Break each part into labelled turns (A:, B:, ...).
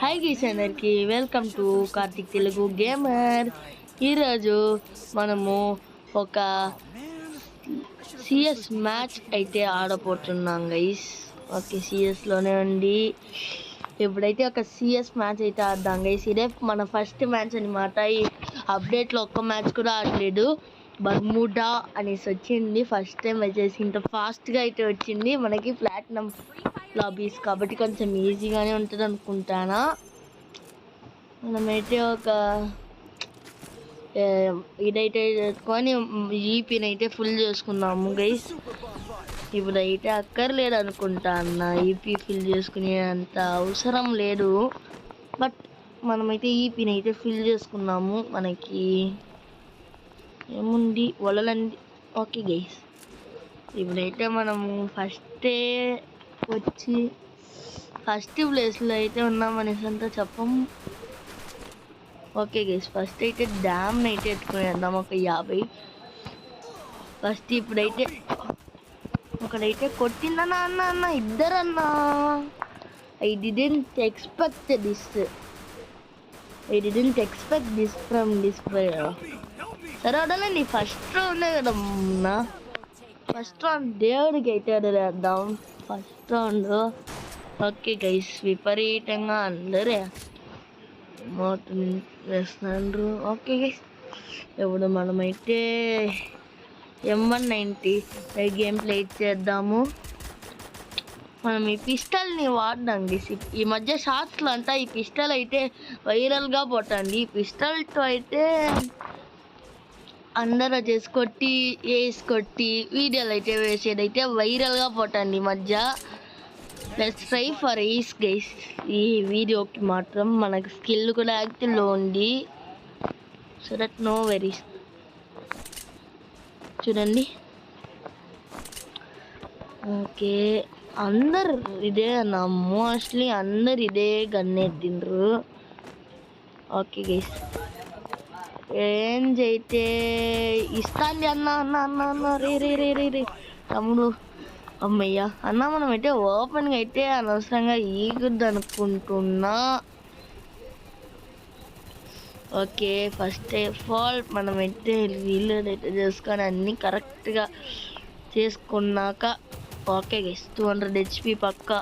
A: Hi guys అందరికి welcome to Karthik Telugu gamer. ఈరోజు మనము ఒక సిఎస్ మ్యాచ్ అయితే ఆడబోతున్నాం గైస్. ఓకే, సిఎస్లోనే ఉండి ఇప్పుడైతే ఒక సిఎస్ మ్యాచ్ అయితే ఆడదాం గైస్. ఇదే మన ఫస్ట్ మ్యాచ్ అనమాట. ఈ అప్డేట్లో ఒక్క మ్యాచ్ కూడా ఆడలేదు. బర్ముడా అనేసి వచ్చింది ఫస్ట్ టైం. వచ్చేసి ఇంత ఫాస్ట్గా అయితే వచ్చింది మనకి ప్లాటినం లాబీస్ కాబట్టి కొంచెం ఈజీగానే ఉంటుంది అనుకుంటానా. మనమైతే ఒక ఇదైతే చేసుకొని ఈపీని అయితే ఫుల్ చేసుకున్నాము గైస్. ఇప్పుడైతే అక్కర్లేదు అనుకుంటా అన్న, ఈపీ ఫిల్ చేసుకునే అంత అవసరం లేదు. బట్ మనమైతే ఈపీని అయితే ఫిల్ చేసుకున్నాము. మనకి ఏముంది వలలండి. ఓకే గైస్, ఇప్పుడైతే మనము ఫస్టే వచ్చి ఫస్ట్ ప్లేస్లో అయితే ఉన్నాం అనేసి అంతా చెప్పము. ఓకే గైస్, ఫస్ట్ అయితే డ్యామ్ని అయితే ఎత్తుకునేద్దాం ఒక 50. ఫస్ట్ ఇప్పుడైతే ఒకడైతే కొట్టిందన్నా అన్న ఇద్దరన్నా. I didn't expect this from this player. సరే వదలండి, ఫస్ట్ రౌండే కదమ్మా. ఫస్ట్ రౌండ్ దేవుడికి అయితే వదిలేద్దాం ఫస్ట్ రౌండ్. ఓకే గైస్, విపరీతంగా అందరే మోతం వేస్తున్నారు. ఓకే గైస్, ఇప్పుడు మనమైతే M190 గేమ్ ప్లే చేద్దాము. మనం ఈ పిస్టల్ని వాడదాం గైస్. ఈ మధ్య షార్ట్స్లో అంతా ఈ పిస్టల్ అయితే వైరల్గా పోతుంది. ఈ పిస్టల్తో అయితే అందరూ వచ్చేసి కొట్టి వీడియోలు అయితే వేసేదైతే వైరల్గా పోతుంది ఈ మధ్య. Let's try for this guys. ఈ వీడియోకి మాత్రం మనకు స్కిల్ కూడా యాక్టివ్లో ఉంది. So that no worries. చూడండి, ఓకే అందరు ఇదే అన్న, మోస్ట్లీ అందరు ఇదే గన్ ఎత్తిండ్రు. ఓకే గైస్, రేంజ్ అయితే ఇస్తాంది అన్న రే తమ్ముడు. అమ్మయ్య అన్న, మనమైతే ఓపెన్గా అయితే అనవసరంగా ఈగుద్ది అనుకుంటున్నా. ఓకే, ఫస్ట్ ఆఫ్ ఆల్ మనమైతే రీలోడ్ అయితే చేసుకొని అన్నీ కరెక్ట్గా చేసుకున్నాక ఓకే గైస్ 200 HP పక్కా.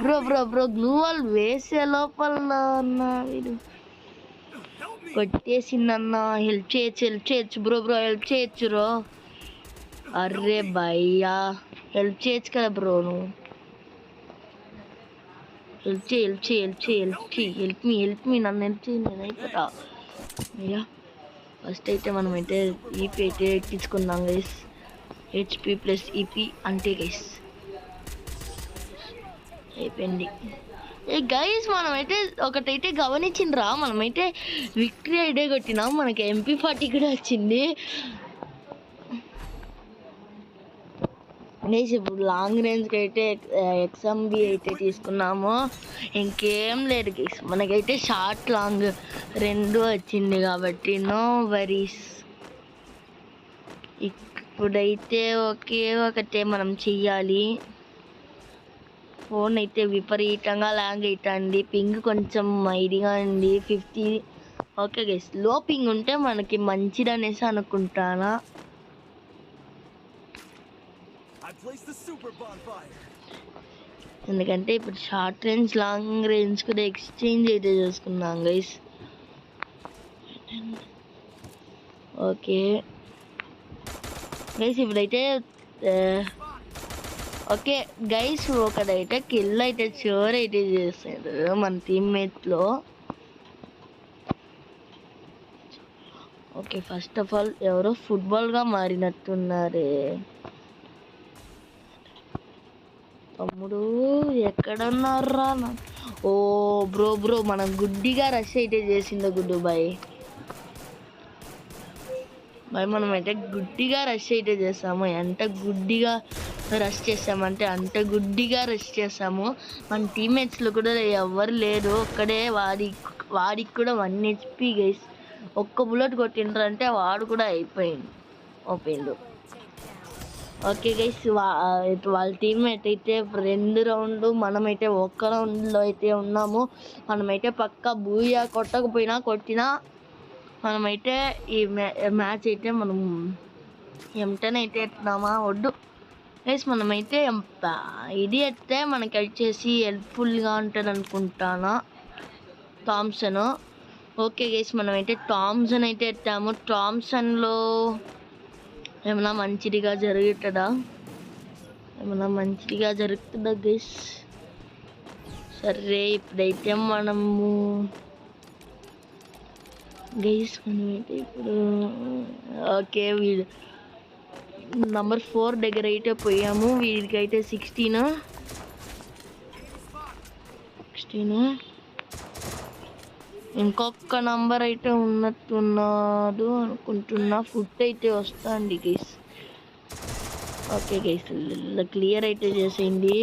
A: బ్రో గ్లూ వాల్ వేసే లోపల అన్న వీడు కొట్టేసిందన్న. హెల్ప్ చేయొచ్చు బ్రో హెల్ప్ చేయొచ్చు రో. అర్రే భయ్యా, హెల్ప్ చేయొచ్చు కదా బ్రో. నువ్వు హెల్ప్ మీ నన్ను హెల్ప్ చేయి, నేను అయిపోతా అయ్యా. ఫస్ట్ అయితే మనమైతే ఈపీ అయితే ఎక్కించుకుందాం గైస్. HP ప్లస్ ఈపీ అంటే గైస్ అయిపోయింది. గైస్ మనమైతే ఒకటైతే గమనించిండ్రా, మనమైతే విక్టరీ ఐడియా కొట్టినాం. మనకి MP40 కూడా వచ్చింది గైస్. ఇప్పుడు లాంగ్ రేంజ్కి అయితే XMB అయితే తీసుకున్నాము. ఇంకేం లేదు గైస్, మనకైతే షార్ట్ లాంగ్ రెండు వచ్చింది కాబట్టి నో వరీస్. ఇప్పుడైతే ఒకటే మనం చెయ్యాలి. ఫోన్ అయితే విపరీతంగా ల్యాంగ్ అవుతుంది. పింగ్ కొంచెం ఐడిగా ఉంది 50. ఓకే గైస్, లో పింగ్ ఉంటే మనకి మంచిది అనేసి అనుకుంటానా. ఎందుకంటే ఇప్పుడు షార్ట్ రేంజ్ లాంగ్ రేంజ్ కూడా ఎక్స్చేంజ్ అయితే చేసుకున్నాం గైస్. ఓకే గైస్, ఇప్పుడైతే ఓకే గైస్, ఒకడైతే కిల్ అయితే షూర్ అయితే చేస్తాడు మన టీమ్మేట్లో. ఓకే, ఫస్ట్ ఆఫ్ ఆల్ ఎవరో ఫుట్బాల్గా మారినట్టున్నారే. తమ్ముడు ఎక్కడన్నారా? ఓ బ్రో మనం గుడ్డిగా రష్ అయితే చేసిందో గుడ్డు బాయ్. మనం అయితే గుడ్డిగా రష్ అయితే చేస్తాము. ఎంత గుడ్డిగా రష్ చేసామంటే అంత గుడ్డిగా రష్ చేసాము. మన టీమ్మేట్స్లో కూడా ఎవరు లేరు, ఒక్కడే వాడికి కూడా 1 HP గైస్. ఒక్క బుల్లెట్ కొట్టిండ్రంటే వాడు కూడా అయిపోయిండు. ఓకే గైస్, వాళ్ళ టీమ్మేట్ అయితే 2 రౌండ్లు, మనమైతే 1 రౌండ్లో అయితే ఉన్నాము. మనమైతే పక్కా బూయా కొట్టకపోయినా కొట్టినా మనమైతే ఈ మ్యాచ్ అయితే మనం ఎంటనే అయితే ఎత్తున్నామా వద్దు గైస్. మనమైతే ఇది అయితే మనకి వచ్చేసి హెల్ప్ఫుల్గా ఉంటుంది అనుకుంటానా, థామ్సన్. ఓకే గైస్, మనమైతే థామ్సన్ అయితే ఎత్తాము. థామ్సన్లో ఏమన్నా మంచిదిగా జరుగుతుందా గైస్? సరే, ఇప్పుడైతే మనము గైస్ మనమైతే ఇప్పుడు ఓకే వీడు నంబర్ 4 దగ్గర అయితే పోయాము. వీడికైతే 16 ఇంకొక నంబర్ అయితే ఉన్నట్టున్నాడు అనుకుంటున్నా. ఫుడ్ అయితే వస్తుంది గైస్. ఓకే గైస్, క్లియర్ అయితే చేసేయండి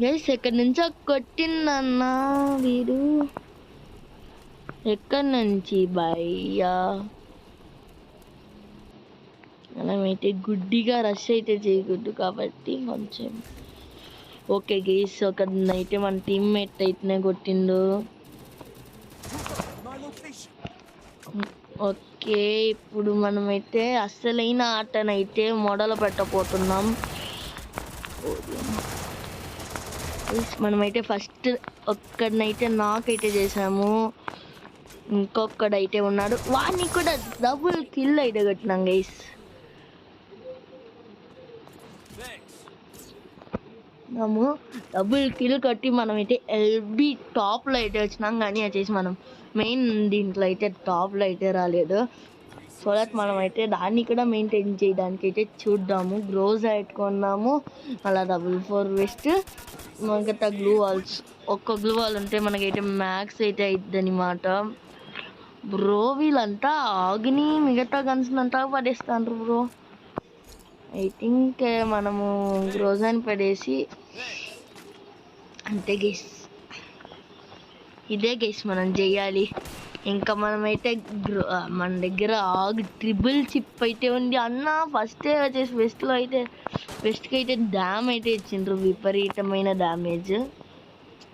A: గైస్. ఎక్కడి నుంచో కొట్టిందన్నా వీడు. ఎక్కడి నుంచి భయ్యా? మనమైతే గుడ్డిగా రష్ అయితే చేయకూడదు కాబట్టి కొంచెం. ఓకే గైస్, ఒకనైతే మన టీమ్మేట్ అయితేనే కొట్టిండు. ఓకే, ఇప్పుడు మనమైతే అసలైన ఆటనైతే మొదలు పెట్టబోతున్నాం. మనమైతే ఫస్ట్ ఒక్కడినైతే నాకైతే చేసాము. ఇంకొకడైతే ఉన్నాడు, వాడిని కూడా డబుల్ కిల్ అయితే కొట్టినాం గైస్. డబుల్ కిల్ కొట్టి మనమైతే ఎల్బీ టాప్లో అయితే వచ్చినాం. కానీ వచ్చేసి మనం మెయిన్ దీంట్లో అయితే టాప్లో అయితే రాలేదు. సో దట్ మనమైతే దాన్ని కూడా మెయింటైన్ చేయడానికి అయితే చూద్దాము. గ్రోజా పెట్టుకున్నాము, అలా 4 వెస్ట్, మిగతా గ్లూ వాల్స్. ఒక్క గ్లూ వాల్ ఉంటే మనకైతే మ్యాక్స్ అయితే అవుతుంది అనమాట. బ్రో వీళ్ళంతా ఆగిని మిగతా గన్స్ అంతా పడేస్తాను బ్రో. ఐ థింక్ మనము గ్రోజాని పడేసి అంతే గైస్. ఇదే గైస్ మనం చెయ్యాలి. ఇంకా మనమైతే మన దగ్గర ట్రిబుల్ చిప్ అయితే ఉంది అన్న. ఫస్టే వచ్చేసి వెస్ట్కి అయితే డ్యామ్ అయితే ఇచ్చిండ్రు, విపరీతమైన డ్యామేజ్.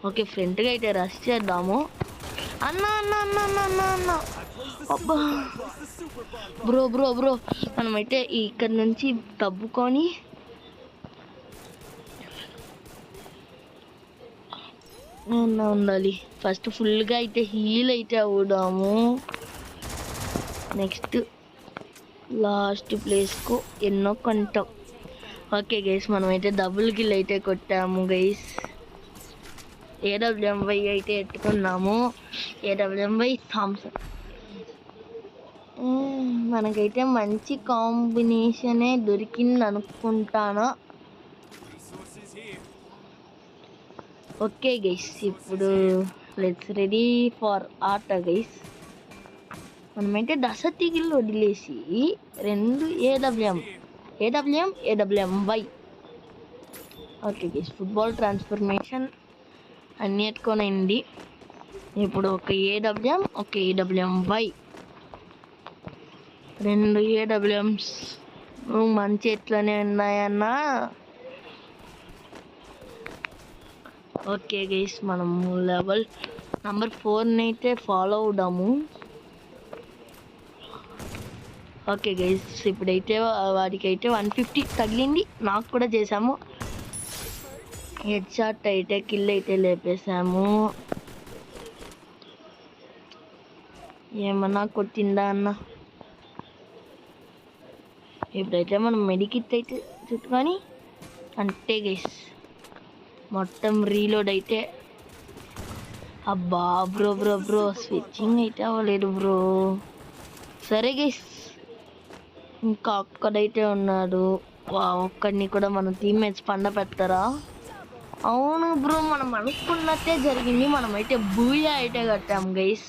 A: ఓకే, ఫ్రంట్గా అయితే రష్ చేద్దాము. అన్న అన్న అన్న అన్న అన్న అన్న అబ్బా బ్రో మనమైతే ఇక్కడ నుంచి తప్పుకొని ఉండాలి. ఫస్ట్ ఫుల్గా అయితే హీల్ అయితే అవుదాము. నెక్స్ట్ లాస్ట్ ప్లేస్కు ఎన్నో కొంటాం. ఓకే గైస్, మనమైతే డబుల్ కిల్ అయితే కొట్టాము గైస్. AWMY అయితే ఎత్తుకున్నాము. AWMY Thomson. మనకైతే మంచి కాంబినేషనే దొరికింది అనుకుంటాను. ఓకే గైస్, ఇప్పుడు లెట్స్ రెడీ ఫర్ ఆట గైస్. మనమైతే దశతిగిళ్ళు వదిలేసి 2 AWMY. Okay guys, football transformation అన్నీ ఎత్తుకొనండి. ఇప్పుడు ఒక AWM, ఒక AWMY, 2 AWMs మంచి ఎట్లనే ఉన్నాయన్నా. ఓకే గైస్, మనము లెవెల్ నంబర్ 4 అయితే ఫాలో అవుదాము. ఓకే గైస్, ఇప్పుడైతే వాడికైతే 150 తగిలింది. నాకు కూడా చేసాము. హెడ్ షాట్ అయితే కిల్ అయితే లేపేసాము. ఏమన్నా కొట్టిందా అన్న? ఇప్పుడైతే మనం మెడికిట్ అయితే చుట్టుకొని అంటే గైస్ మొత్తం రీలోడ్ అయితే. అబ్బా బ్రో స్విచ్చింగ్ అయితే అవ్వలేదు బ్రో. సరే గైస్, ఇంకా ఒక్కడైతే ఉన్నాడు. ఒక్కడిని కూడా మన టీమ్మేట్స్ పండ పెడతారా? అవును బ్రో, మనం అనుకున్నట్టే జరిగింది. మనమైతే బూజా అయితే కట్టాము గైస్.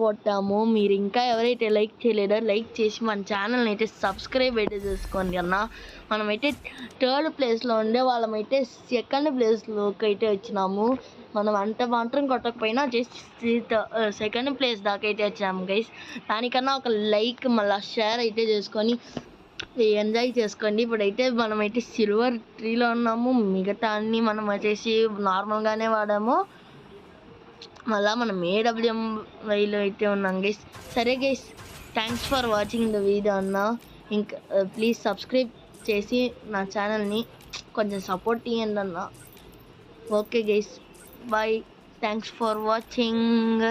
A: కొట్టాము. మీరు ఇంకా ఎవరైతే లైక్ చేయలేదో లైక్ చేసి మన ఛానల్ని అయితే సబ్స్క్రైబ్ అయితే చేసుకోండి అన్న. మనమైతే 3rd ప్లేస్లో ఉండే వాళ్ళమైతే 2nd ప్లేస్లోకి అయితే వచ్చినాము. మనం అంత మాత్రం కొట్టకపోయినా జస్ట్ సెకండ్ ప్లేస్ దాకా అయితే వచ్చాము గైస్. దానికన్నా ఒక లైక్ మళ్ళీ షేర్ అయితే చేసుకొని ఎంజాయ్ చేసుకోండి. ఇప్పుడైతే మనమైతే సిల్వర్ 3లో ఉన్నాము. మిగతా అన్నీ మనం వచ్చేసి నార్మల్గానే వాడాము. మళ్ళీ మనం AWM-వైలో అయితే ఉన్నాం గైస్. సరే guys, thanks for watching the video అన్న. ఇంకా ప్లీజ్ సబ్స్క్రైబ్ చేసి నా ఛానల్ని కొంచెం సపోర్ట్ ఇవ్వండి అన్న. Okay guys, bye. Thanks for watching.